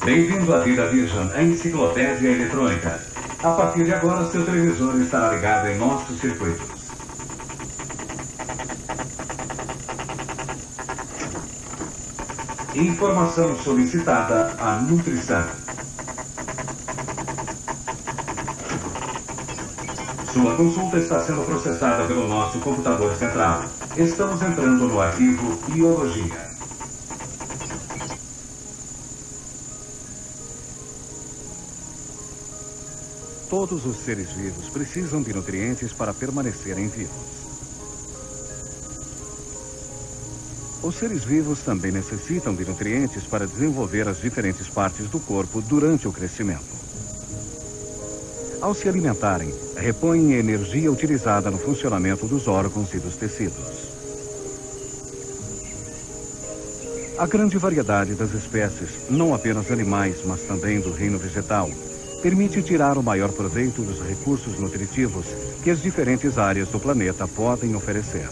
Bem-vindo à Vida Vision, a enciclopédia eletrônica. A partir de agora, seu televisor estará ligado em nossos circuitos. Informação solicitada à nutrição. Sua consulta está sendo processada pelo nosso computador central. Estamos entrando no arquivo Biologia. Todos os seres vivos precisam de nutrientes para permanecerem vivos. Os seres vivos também necessitam de nutrientes para desenvolver as diferentes partes do corpo durante o crescimento. Ao se alimentarem, repõem a energia utilizada no funcionamento dos órgãos e dos tecidos. A grande variedade das espécies, não apenas animais, mas também do reino vegetal, permite tirar o maior proveito dos recursos nutritivos que as diferentes áreas do planeta podem oferecer.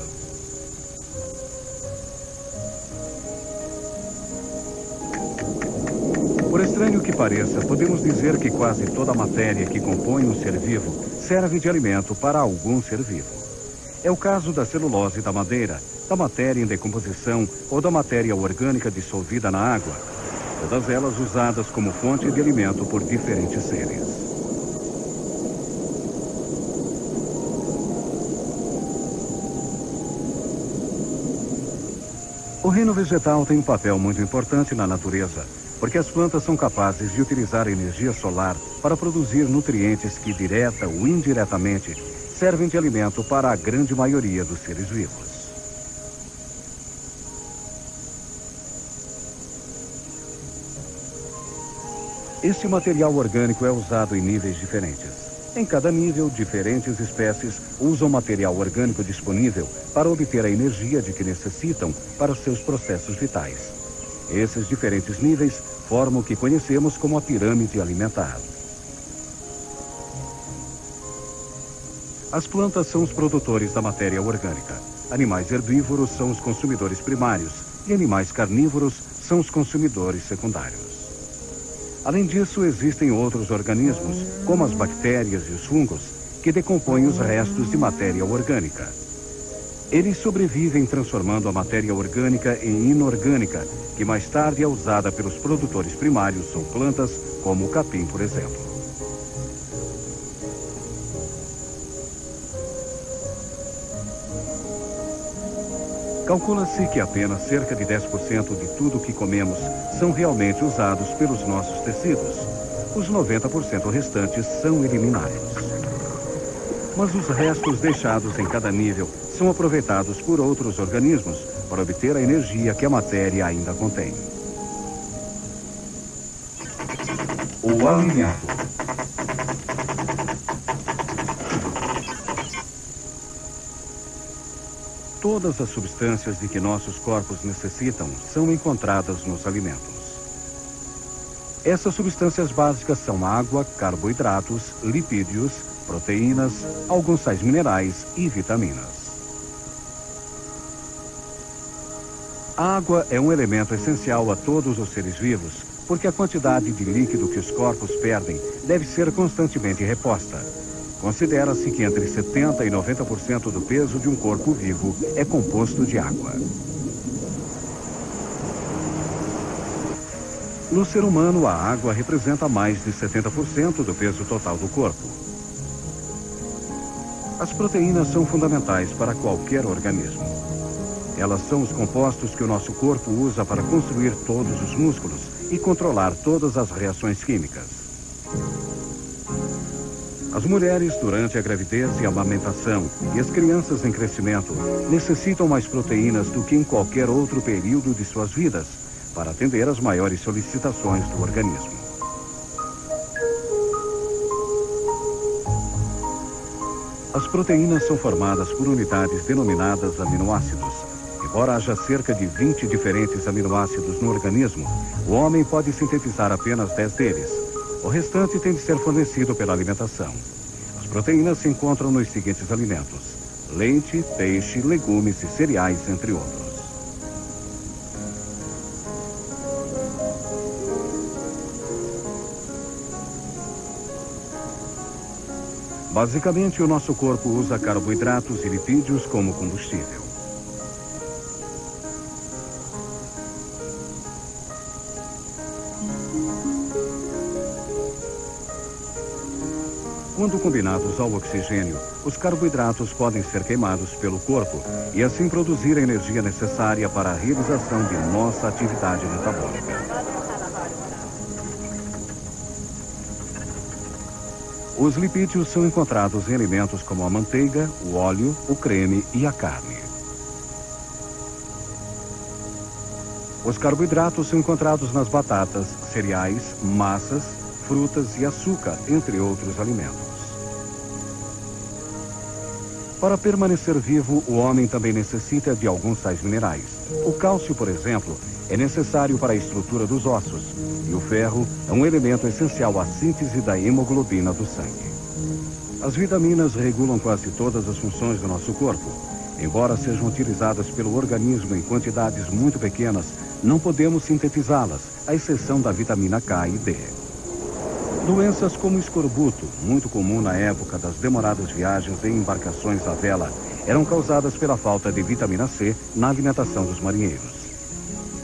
Por estranho que pareça, podemos dizer que quase toda a matéria que compõe um ser vivo serve de alimento para algum ser vivo. É o caso da celulose da madeira, da matéria em decomposição ou da matéria orgânica dissolvida na água, todas elas usadas como fonte de alimento por diferentes seres. O reino vegetal tem um papel muito importante na natureza, porque as plantas são capazes de utilizar a energia solar para produzir nutrientes que, direta ou indiretamente, servem de alimento para a grande maioria dos seres vivos. Este material orgânico é usado em níveis diferentes. Em cada nível, diferentes espécies usam o material orgânico disponível para obter a energia de que necessitam para seus processos vitais. Esses diferentes níveis formam o que conhecemos como a pirâmide alimentar. As plantas são os produtores da matéria orgânica. Animais herbívoros são os consumidores primários e animais carnívoros são os consumidores secundários. Além disso, existem outros organismos, como as bactérias e os fungos, que decompõem os restos de matéria orgânica. Eles sobrevivem transformando a matéria orgânica em inorgânica, que mais tarde é usada pelos produtores primários ou plantas, como o capim, por exemplo. Calcula-se que apenas cerca de 10% de tudo o que comemos são realmente usados pelos nossos tecidos. Os 90% restantes são eliminados. Mas os restos deixados em cada nível são aproveitados por outros organismos para obter a energia que a matéria ainda contém. O alimento. Todas as substâncias de que nossos corpos necessitam são encontradas nos alimentos. Essas substâncias básicas são água, carboidratos, lipídios, proteínas, alguns sais minerais e vitaminas. A água é um elemento essencial a todos os seres vivos, porque a quantidade de líquido que os corpos perdem deve ser constantemente reposta. Considera-se que entre 70% e 90% do peso de um corpo vivo é composto de água. No ser humano, a água representa mais de 70% do peso total do corpo. As proteínas são fundamentais para qualquer organismo. Elas são os compostos que o nosso corpo usa para construir todos os músculos e controlar todas as reações químicas. As mulheres, durante a gravidez e a amamentação, e as crianças em crescimento, necessitam mais proteínas do que em qualquer outro período de suas vidas, para atender às maiores solicitações do organismo. As proteínas são formadas por unidades denominadas aminoácidos. Embora haja cerca de 20 diferentes aminoácidos no organismo, o homem pode sintetizar apenas 10 deles. O restante tem de ser fornecido pela alimentação. As proteínas se encontram nos seguintes alimentos: leite, peixe, legumes e cereais, entre outros. Basicamente, o nosso corpo usa carboidratos e lipídios como combustível. Quando combinados ao oxigênio, os carboidratos podem ser queimados pelo corpo e assim produzir a energia necessária para a realização de nossa atividade metabólica. Os lipídios são encontrados em alimentos como a manteiga, o óleo, o creme e a carne. Os carboidratos são encontrados nas batatas, cereais, massas, frutas e açúcar, entre outros alimentos. Para permanecer vivo, o homem também necessita de alguns sais minerais. O cálcio, por exemplo, é necessário para a estrutura dos ossos, e o ferro é um elemento essencial à síntese da hemoglobina do sangue. As vitaminas regulam quase todas as funções do nosso corpo. Embora sejam utilizadas pelo organismo em quantidades muito pequenas, não podemos sintetizá-las, à exceção da vitamina K e D. Doenças como escorbuto, muito comum na época das demoradas viagens em embarcações à vela, eram causadas pela falta de vitamina C na alimentação dos marinheiros.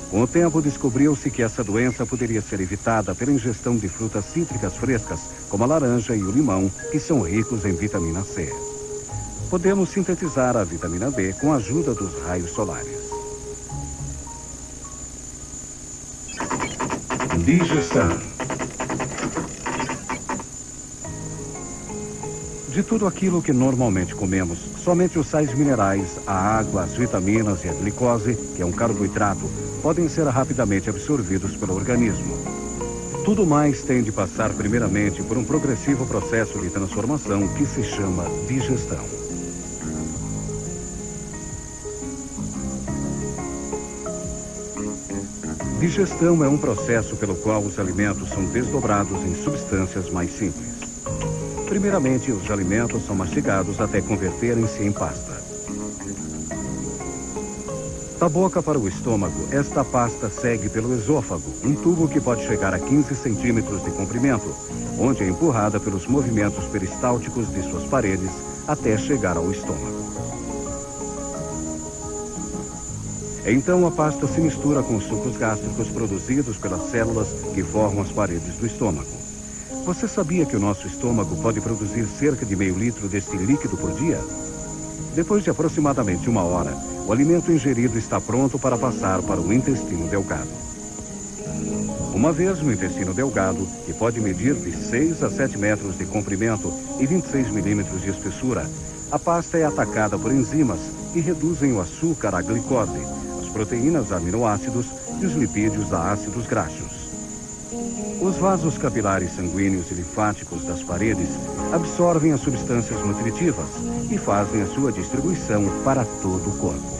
Com o tempo, descobriu-se que essa doença poderia ser evitada pela ingestão de frutas cítricas frescas, como a laranja e o limão, que são ricos em vitamina C. Podemos sintetizar a vitamina B com a ajuda dos raios solares. Digestão. De tudo aquilo que normalmente comemos, somente os sais minerais, a água, as vitaminas e a glicose, que é um carboidrato, podem ser rapidamente absorvidos pelo organismo. Tudo mais tem de passar primeiramente por um progressivo processo de transformação que se chama digestão. Digestão é um processo pelo qual os alimentos são desdobrados em substâncias mais simples. Primeiramente, os alimentos são mastigados até converterem-se em pasta. Da boca para o estômago, esta pasta segue pelo esôfago, um tubo que pode chegar a 15 centímetros de comprimento, onde é empurrada pelos movimentos peristálticos de suas paredes até chegar ao estômago. Então, a pasta se mistura com os sucos gástricos produzidos pelas células que formam as paredes do estômago. Você sabia que o nosso estômago pode produzir cerca de meio litro deste líquido por dia? Depois de aproximadamente 1 hora, o alimento ingerido está pronto para passar para o intestino delgado. Uma vez no intestino delgado, que pode medir de 6 a 7 metros de comprimento e 26 milímetros de espessura, a pasta é atacada por enzimas que reduzem o açúcar à glicose, as proteínas a aminoácidos e os lipídios a ácidos graxos. Os vasos capilares sanguíneos e linfáticos das paredes absorvem as substâncias nutritivas e fazem a sua distribuição para todo o corpo.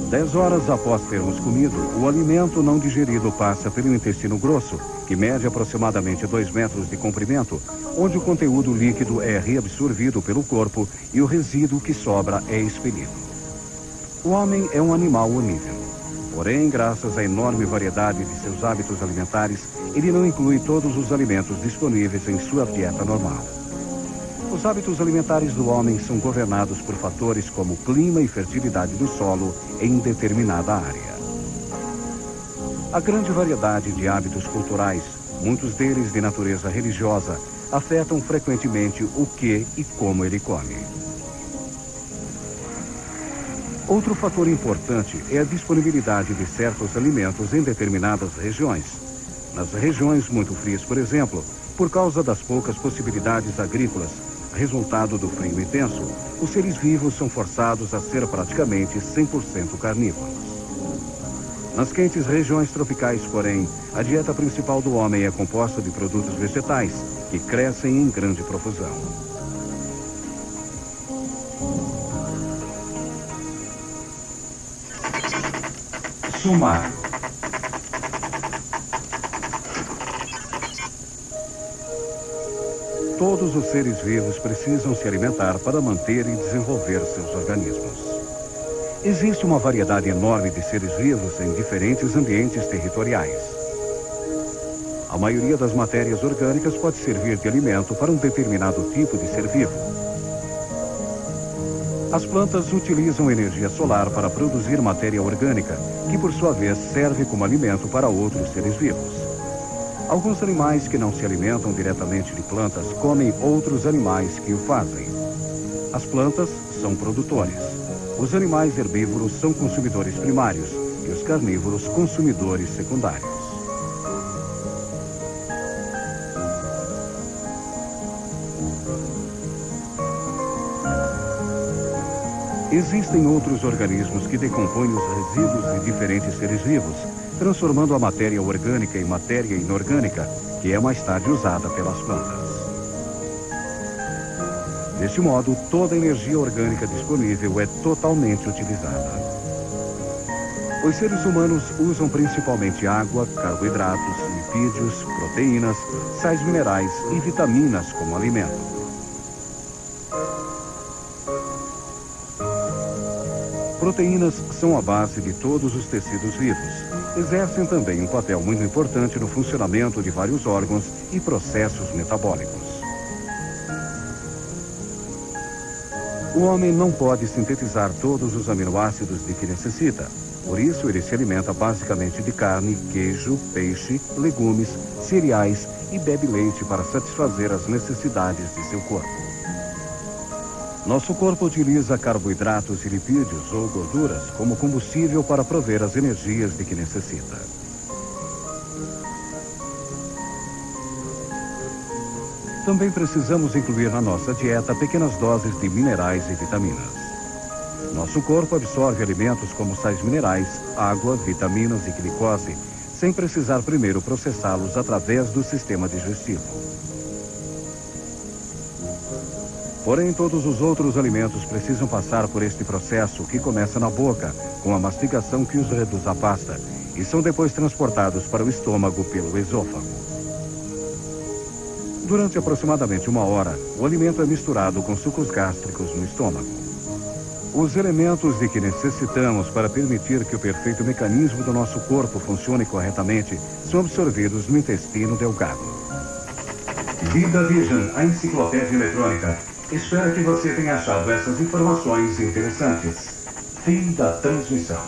10 horas após termos comido, o alimento não digerido passa pelo intestino grosso, que mede aproximadamente 2 metros de comprimento, onde o conteúdo líquido é reabsorvido pelo corpo e o resíduo que sobra é expelido. O homem é um animal onívoro. Porém, graças à enorme variedade de seus hábitos alimentares, ele não inclui todos os alimentos disponíveis em sua dieta normal. Os hábitos alimentares do homem são governados por fatores como clima e fertilidade do solo em determinada área. A grande variedade de hábitos culturais, muitos deles de natureza religiosa, afetam frequentemente o que e como ele come. Outro fator importante é a disponibilidade de certos alimentos em determinadas regiões. Nas regiões muito frias, por exemplo, por causa das poucas possibilidades agrícolas, resultado do frio intenso, os seres vivos são forçados a ser praticamente 100% carnívoros. Nas quentes regiões tropicais, porém, a dieta principal do homem é composta de produtos vegetais, que crescem em grande profusão. Sumário. Todos os seres vivos precisam se alimentar para manter e desenvolver seus organismos. Existe uma variedade enorme de seres vivos em diferentes ambientes territoriais. A maioria das matérias orgânicas pode servir de alimento para um determinado tipo de ser vivo. As plantas utilizam energia solar para produzir matéria orgânica, que por sua vez serve como alimento para outros seres vivos. Alguns animais que não se alimentam diretamente de plantas comem outros animais que o fazem. As plantas são produtores. Os animais herbívoros são consumidores primários e os carnívoros consumidores secundários. Existem outros organismos que decompõem os resíduos de diferentes seres vivos, transformando a matéria orgânica em matéria inorgânica, que é mais tarde usada pelas plantas. Deste modo, toda a energia orgânica disponível é totalmente utilizada. Os seres humanos usam principalmente água, carboidratos, lipídios, proteínas, sais minerais e vitaminas como alimento. Proteínas são a base de todos os tecidos vivos. Exercem também um papel muito importante no funcionamento de vários órgãos e processos metabólicos. O homem não pode sintetizar todos os aminoácidos de que necessita. Por isso, ele se alimenta basicamente de carne, queijo, peixe, legumes, cereais e bebe leite para satisfazer as necessidades de seu corpo. Nosso corpo utiliza carboidratos e lipídios ou gorduras como combustível para prover as energias de que necessita. Também precisamos incluir na nossa dieta pequenas doses de minerais e vitaminas. Nosso corpo absorve alimentos como sais minerais, água, vitaminas e glicose, sem precisar primeiro processá-los através do sistema digestivo. Porém, todos os outros alimentos precisam passar por este processo que começa na boca, com a mastigação que os reduz à pasta, e são depois transportados para o estômago pelo esôfago. Durante aproximadamente 1 hora, o alimento é misturado com sucos gástricos no estômago. Os elementos de que necessitamos para permitir que o perfeito mecanismo do nosso corpo funcione corretamente são absorvidos no intestino delgado. Vida Vision, a enciclopédia eletrônica. Espero que você tenha achado essas informações interessantes. Fim da transmissão.